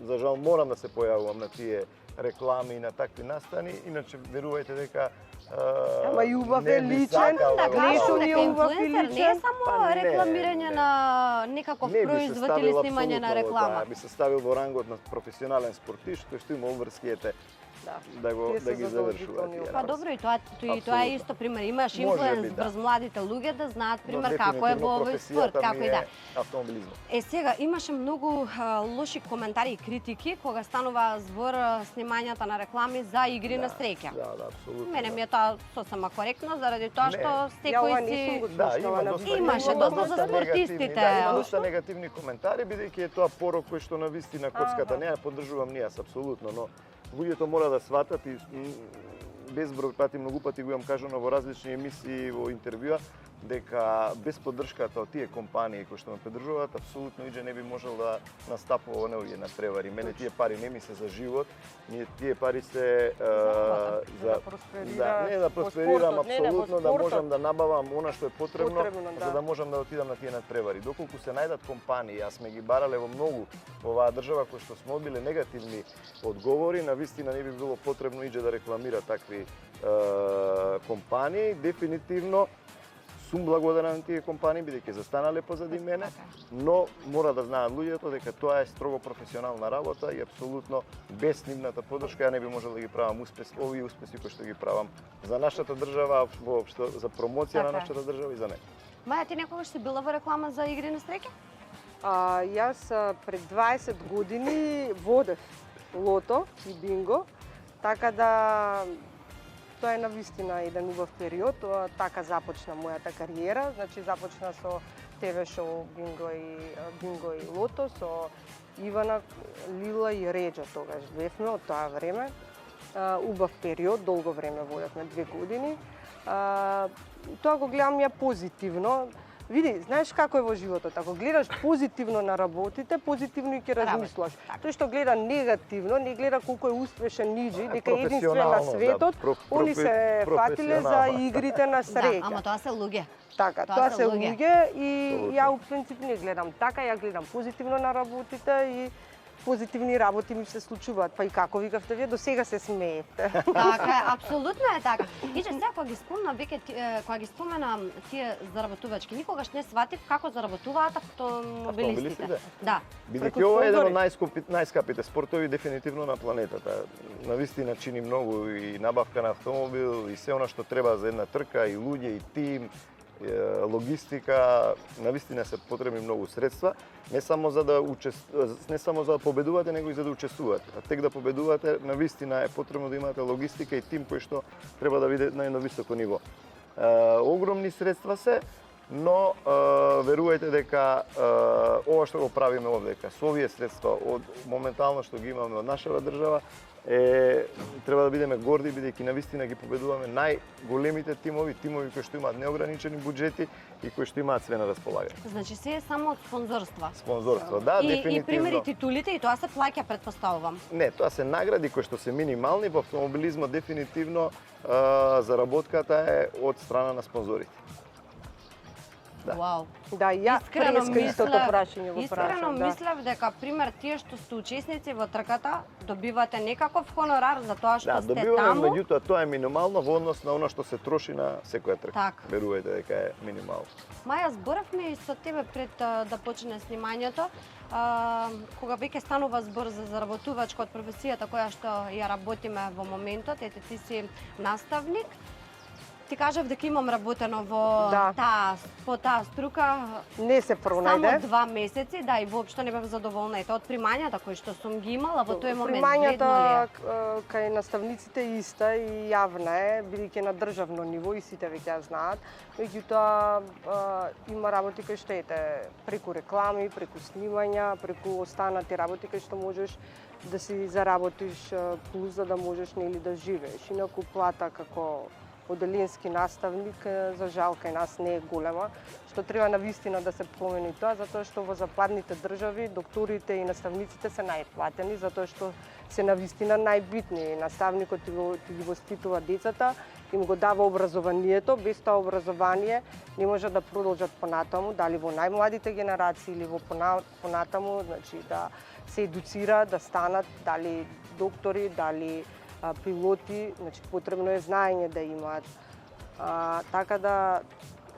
Speaker 4: за жал морам да се појавувам на тие реклами и на такви настани, иначе верувајте дека
Speaker 3: Ама и убав
Speaker 4: не
Speaker 3: е
Speaker 4: би
Speaker 3: личен,
Speaker 4: сакал
Speaker 2: Да
Speaker 4: го
Speaker 3: не
Speaker 2: кажам
Speaker 3: што
Speaker 4: правам.
Speaker 3: ни
Speaker 2: дека
Speaker 3: е убав и
Speaker 2: инфлуенсер не е
Speaker 3: личен.
Speaker 2: само
Speaker 4: Па не,
Speaker 2: рекламирање
Speaker 4: не.
Speaker 2: на некаков
Speaker 4: Не би се
Speaker 2: производ или
Speaker 4: ставил
Speaker 2: снимање на
Speaker 4: апсолутно во
Speaker 2: реклама.
Speaker 4: тоа, би се ставил во рангот на професионален спортист кој што има обврските да
Speaker 3: Тие
Speaker 4: ги
Speaker 3: се
Speaker 4: завршува.
Speaker 3: задолжителни.
Speaker 2: Па добро и тоа е
Speaker 4: Апсолутно.
Speaker 2: исто пример. Имаш
Speaker 4: Може
Speaker 2: инфлуенс
Speaker 4: би, да.
Speaker 2: врз младите луѓе да знаат
Speaker 4: Но
Speaker 2: пример како е
Speaker 4: дефинитивно
Speaker 2: во овој спорт,
Speaker 4: професијата
Speaker 2: како
Speaker 4: ми
Speaker 2: и
Speaker 4: е
Speaker 2: да.
Speaker 4: автомобилизмот.
Speaker 2: Сега имаше многу лоши коментари и критики кога станува збор снимањата на реклами за игри на среќа.
Speaker 4: Да, апсолутно.
Speaker 2: Мене ми е тоа сосема коректно заради тоа
Speaker 4: Не.
Speaker 2: што
Speaker 3: Ја ова
Speaker 2: секој
Speaker 3: не сум
Speaker 2: си
Speaker 3: го
Speaker 4: Да,
Speaker 3: слушнала на
Speaker 2: Имаше доста за спортистите.
Speaker 4: негативни, да, има доста негативни коментари, бидејќи е тоа порок кој што навистина коцката не ја поддржувам ни јас апсолутно, но луѓето мора да сватат и безброј пати, многу пати го имам кажано во различни емисии, во интервјуа, дека без поддршката од тие компании кои што ме поддржуваат, апсолутно иџе не би можел да настапува оние на превари. Мене тие пари не ми се за живот, тие пари се
Speaker 3: Да просперира
Speaker 4: да, не да
Speaker 3: во
Speaker 4: просперирам,
Speaker 3: спортот, не, во
Speaker 4: апсолутно да
Speaker 3: спортот.
Speaker 4: можам да набавам она што е потребно,
Speaker 3: Потребно, да.
Speaker 4: за да можам да отидам на тие надпревари. Доколку се најдат компании, јас сме ги барале во многу во оваа држава кои што смобиле негативни одговори, на вистина не би било потребно иđе да рекламира такви компании. Дефинитивно сум благодарен на тие компании, бидејќи застанале позади мене, но мора да знаат луѓето дека тоа е строго професионална работа и апсолутно без нивната поддршка ја не би можел да ги правам овие успеси кои што ги правам за нашата држава, воопшто за промоција на
Speaker 2: Така е.
Speaker 4: нашата држава и за неа.
Speaker 2: Маја, ти некогаш си била во реклама за игри на среќа?
Speaker 3: Јас пред 20 години водев лото и бинго, така да тоа е навистина еден убав период. Така започна мојата кариера, значи започна со ТВ шоу Бинго и Лото со Ивана, Лила и Реджа тогаш бевме од тоа време. Убав период, долго време водевме 2 години. Тоа го гледам ја позитивно. Види, знаеш како е во животот, ако гледаш позитивно на работите, позитивно и ќе размислуваш. Тој што гледа негативно, не гледа колку е успешен ниџи, дека единствен на
Speaker 4: професионално,
Speaker 3: светот,
Speaker 4: да,
Speaker 3: они се фатиле за
Speaker 4: професионално.
Speaker 3: игрите на
Speaker 2: Да,
Speaker 3: среќа.
Speaker 2: ама тоа се луѓе.
Speaker 3: Така,
Speaker 2: тоа
Speaker 3: тоа
Speaker 2: се
Speaker 3: се
Speaker 2: луѓе.
Speaker 3: луѓе и
Speaker 4: Апсолутно.
Speaker 3: ја у принцип не гледам така, ја гледам позитивно на работите и позитивни работи ми се случуваат. Па и како викавте вие, до сега се смеете.
Speaker 2: Така е, апсолутно е така. Иđe сега кога ги спомна веќе кога ги спомена тие заработувачки, никогаш не сватив како заработуваат автомобилистите.
Speaker 4: Автомобилистите?
Speaker 2: Да.
Speaker 4: Бидејќи ова е еден од најскапите спортови дефинитивно на планетата. Навистина чини многу и набавка на автомобил и се она што треба за една трка, и луѓе, и тим, логистика, навистина се потребни многу средства, не само за да победувате, него и за да учествувате. А тек да победувате, навистина е потребно да имате логистика и тим кој што треба да биде на едно високо ниво. Огромни средства се, но верувајте дека ова што го правиме овдека, со овие средства од моментално што ги имаме од нашава држава, треба да бидеме горди, бидејќи навистина ги победуваме најголемите тимови кои што имаат неограничени буџети и кои што имаат све на располагање.
Speaker 2: Значи се е само од спонзорства.
Speaker 4: Спонзорство, да,
Speaker 2: И
Speaker 4: дефинитивно.
Speaker 2: примери титулите и тоа се плаќа, претпоставувам.
Speaker 4: Не, тоа се награди кои што се минимални, во автомобилизмот дефинитивно заработката е од страна на спонзорите. Да.
Speaker 2: Вау.
Speaker 3: Да, и ја
Speaker 2: Искрено
Speaker 3: преска истото
Speaker 2: мислев-
Speaker 3: прашање го
Speaker 2: Искрено
Speaker 3: прашам, да.
Speaker 2: мислев дека пример тие што сте учесници во трката добивате некаков хонорар за тоа што
Speaker 4: Да,
Speaker 2: сте
Speaker 4: добиваме,
Speaker 2: таму.
Speaker 4: меѓутоа тоа е минимално во однос на она што се троши на секоја трка.
Speaker 2: Така.
Speaker 4: Верувајте дека е минимално.
Speaker 2: Маја, зборавме и со тебе пред да почне снимањето, кога веќе станува збор за заработувачка од професијата која што ја работиме во моментот, ете ти си наставник. Ти кажав дека имам работено во
Speaker 3: Да.
Speaker 2: по таа струка
Speaker 3: Не се
Speaker 2: само
Speaker 3: пронајде.
Speaker 2: 2 месеци, да, и воопшто не бев задоволна. Ете, од примањата кои што сум ги имала во тој момент,
Speaker 3: Примањата
Speaker 2: вредно ли
Speaker 3: кај наставниците е иста и јавна е, бидејќи на државно ниво и сите веќе ја знаат. Меѓутоа има работи кои што ете преку реклами, преку снимања, преку останати работи кои што можеш да си заработиш плюс за да можеш нели да живееш. Инаку плата како оделински наставник за жал кај нас не е голема, што треба навистина да се помени тоа, затоа што во западните држави докторите и наставниците се најплатени, затоа што се навистина најбитни. Наставникот ти ги воспитува децата, им го дава образованието, без тоа образование не може да продолжат понатаму, дали во најмладите генерации или во понатаму, значи да се едуцира, да станат дали доктори, дали пилоти, значи потребно е знаење да имаат. Така да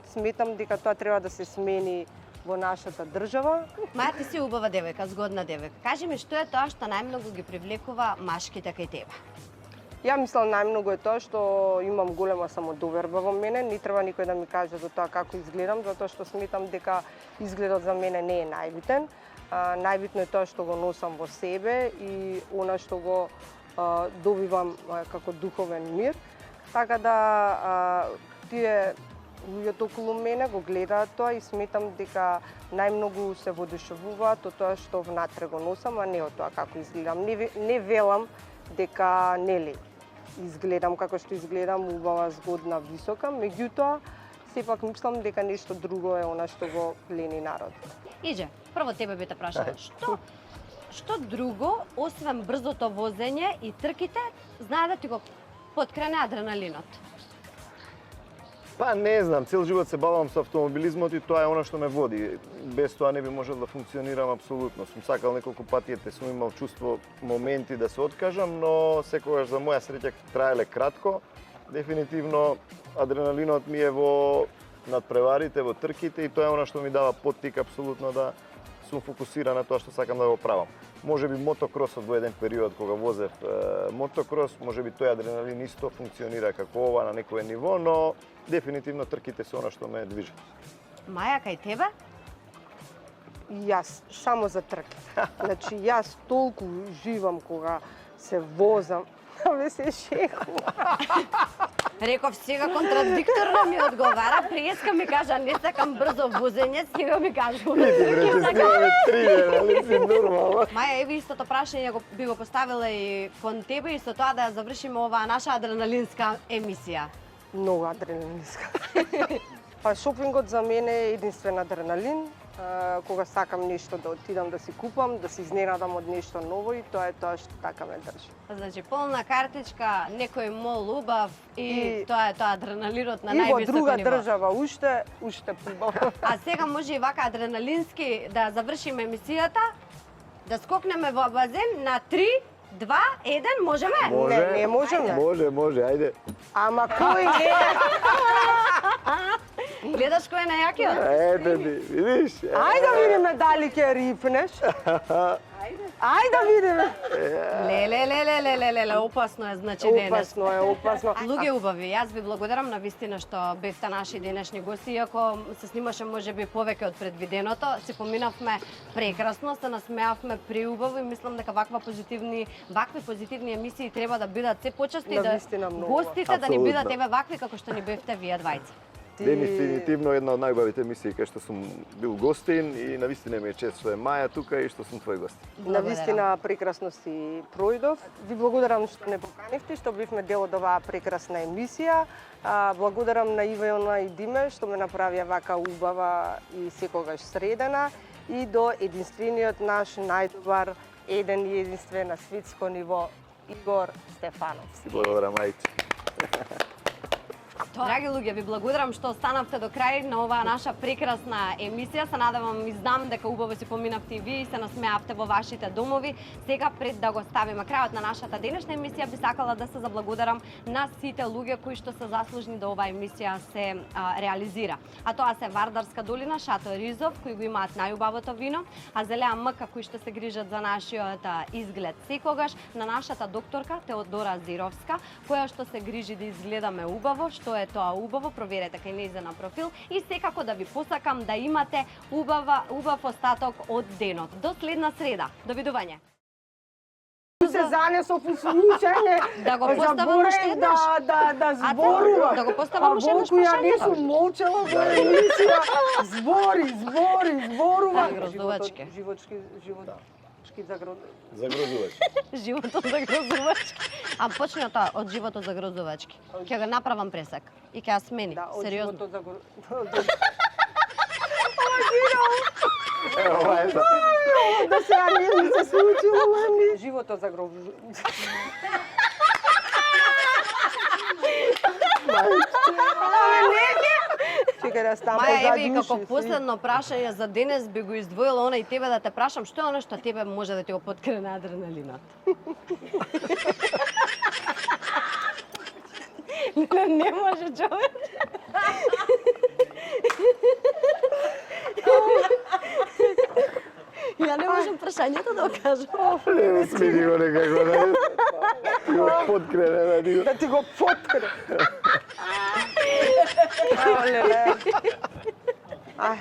Speaker 3: сметам дека тоа треба да се смени во нашата држава.
Speaker 2: Маја, ти си убава девојка, згодна девојка. Кажи ми, што е тоа што најмногу ги привлекува машките кај тебе?
Speaker 3: Ја мислам најмногу е тоа што имам голема самодоверба во мене, не треба никој да ми каже за тоа како изгледам, затоа што сметам дека изгледот за мене не е најбитен. Најбитно е тоа што го носам во себе и она што го добивам како духовен мир. Така да тие луѓето околу мене го гледаат тоа и сметам дека најмногу се воодушевуваат од тоа што внатре го носам, а не од тоа како изгледам. Не велам дека нели изгледам како што изгледам, убава, згодна, висока, меѓутоа сепак мислам дека нешто друго е она што го плени народ.
Speaker 2: Иже, прво тебе би те прашала, што друго, освен брзото возење и трките, знае да ти го поткрене адреналинот?
Speaker 4: Па не знам, цел живот се бавам со автомобилизмот и тоа е она што ме води. Без тоа не би можел да функционирам апсолутно. Сум сакал неколку пати, сум имал чувство, моменти да се откажам, но секогаш за моја среќа траеле кратко. Дефинитивно адреналинот ми е во надпреварите, во трките и тоа е она што ми дава поттик апсолутно да сум фокусиран на тоа што сакам да го правам. Може би мотокросот во еден период кога возев мотокрос, може би тој адреналин исто функционира како ова на некое ниво, но дефинитивно трките се она што ме движи.
Speaker 2: Маја, кај тебе?
Speaker 3: Јас само за трки. Значи јас толку живам кога се возам, ве се шеху.
Speaker 2: Реков сега контрадикторно ми одговара, преска ми кажа не сакам брзо возење, сега ми кажа. Маја, еве истото прашање би го поставила и кон тебе и со тоа да ја завршиме оваа наша адреналинска емисија.
Speaker 3: Многу адреналинска. Па шопингот за мене е единствен адреналин. Кога сакам нешто да отидам да си купам, да се изненадам од нешто ново и тоа е тоа што така ме држи.
Speaker 2: Значи полна картичка, некој мол убав и тоа е тоа адреналинот на
Speaker 3: И во
Speaker 2: највисоко
Speaker 3: друга
Speaker 2: ниво.
Speaker 3: држава уште побавно.
Speaker 2: А сега може и вака адреналински да завршиме емисијата, да скокнеме во базен на 3, 2, 1, можеме?
Speaker 3: Не можеме.
Speaker 4: Може, ајде.
Speaker 3: Ама кој не?
Speaker 2: Гледаш кој е најакиот?
Speaker 4: Ете ти, видиш?
Speaker 3: Ајде да видиме дали ќе рипнеш. Ајде да видиме.
Speaker 2: Леле, опасно е значи денес.
Speaker 3: Опасно.
Speaker 2: Луѓе убави, јас ви благодарам на вистина што бевте наши денешни гости, иако се снимаше можеби повеќе од предвиденото, си поминавме прекрасно, се насмеавме преубаво и мислам дека вакви позитивни емисии треба да бидат се почести, да
Speaker 3: Навистина многу.
Speaker 2: гостите да ни
Speaker 4: Апсолутно.
Speaker 2: бидат еве вакви како што ни бевте вие двајца.
Speaker 4: Дефинитивно една од најубавите емисии кај што сум бил гостин и навистина ми е чест што е Маја тука и што сум твој гост.
Speaker 3: Навистина прекрасно си пројдов. Ви благодарам што не поканивте, што бивме дел од оваа прекрасна емисија. Благодарам на Ивана и Диме што ме направија вака убава и секогаш средена и до единствениот наш најдобар еден и единствен на светско ниво Игор Стефанов.
Speaker 4: Благодарам, ајде.
Speaker 2: Драги луѓе, ви благодарам што останавте до крај на оваа наша прекрасна емисија. Се надевам и знам дека убаво си поминавте и вие и се насмеавте во вашите домови. Сега пред да го ставиме крајот на нашата денешна емисија, би сакала да се заблагодарам на сите луѓе кои што се заслужни да оваа емисија се реализира. А тоа се Вардарска долина, Шато Ризов, кои го имаат најубавото вино, а Зелеа МК кои што се грижат за нашиот изглед секогаш, на нашата докторка Теодора Зировска, која што се грижи да изгледаме убаво. Што е тоа убаво, проверете кај нејзина профил и секако да ви посакам да имате убав остаток од денот. До следна среда. Довидување.
Speaker 3: Се занесов у слушање.
Speaker 2: Да го поставам уште еднаш.
Speaker 3: Да зборува.
Speaker 2: Да го поставам уште еднаш
Speaker 3: Волку, ја не
Speaker 2: прашањето.
Speaker 3: сум молчала во емисија. Зборува.
Speaker 2: Загрозувачки.
Speaker 3: Животски
Speaker 4: Загрозувачки.
Speaker 2: Животот загрозувачки. А почне од животот загрозувачки. Ќе го направам пресек и ќе ја смени.
Speaker 3: Да, од
Speaker 2: Сериозно.
Speaker 3: животот
Speaker 4: Ова е за...
Speaker 3: Да се не ми се случило, мами. Животот загрозувачки. Чекај да стам
Speaker 2: Маја,
Speaker 3: позади
Speaker 2: еве и како
Speaker 3: уши,
Speaker 2: последно прашање за денес би го издвоила она и тебе да те прашам, што е оно што тебе може да ти го поткрене адреналинот? Не може човек. Ја не можам прашањето да го кажам.
Speaker 4: Не смени го некако, да ти го подкрене, да ти го...
Speaker 3: Да ти го поткре. Оле, Ај.